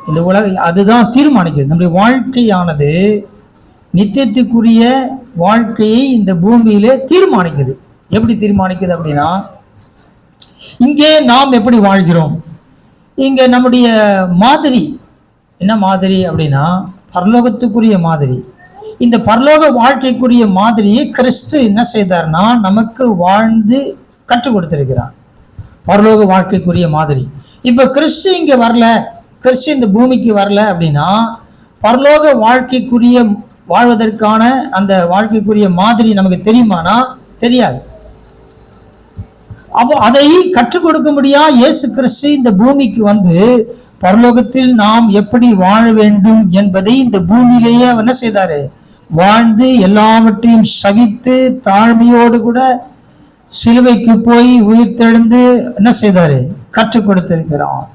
இந்த அதுதான் தீர்மானிக்குது. நம்முடைய வாழ்க்கையானது நித்தியத்துக்குரிய வாழ்க்கையை இந்த பூமியிலே தீர்மானிக்குது. எப்படி தீர்மானிக்குது அப்படின்னா, இங்கே நாம் எப்படி வாழ்கிறோம், இங்க நம்முடைய மாதிரி என்ன மாதிரி அப்படின்னா பரலோகத்துக்குரிய மாதிரி. இந்த பரலோக வாழ்க்கைக்குரிய மாதிரியை கிறிஸ்து என்ன செய்தார்னா நமக்கு வாழ்ந்து கற்றுக் கொடுத்திருக்கிறார். பரலோக வாழ்க்கைக்குரிய மாதிரி. இப்ப கிறிஸ்து இங்க வரல, கிறிஸ்து இந்த பூமிக்கு வரல அப்படின்னா பரலோக வாழ்க்கைக்குரிய வாழ்வதற்கான அந்த வாழ்க்கைக்குரிய மாதிரி நமக்கு தெரியுமானா தெரியாது. அப்போ அதை கற்றுக் கொடுக்க முடியா இயேசு கிறிஸ்து இந்த பூமிக்கு வந்து பரலோகத்தில் நாம் எப்படி வாழ வேண்டும் என்பதை இந்த பூமியிலேயே என்ன செய்தாரு, வாழ்ந்து எல்லாவற்றையும் சகித்து தாழ்மையோடு கூட சிலுவைக்கு போய் உயிர்த்தெழுந்து என்ன செய்தாரு, கற்றுக் கொடுத்திருக்கிறார்.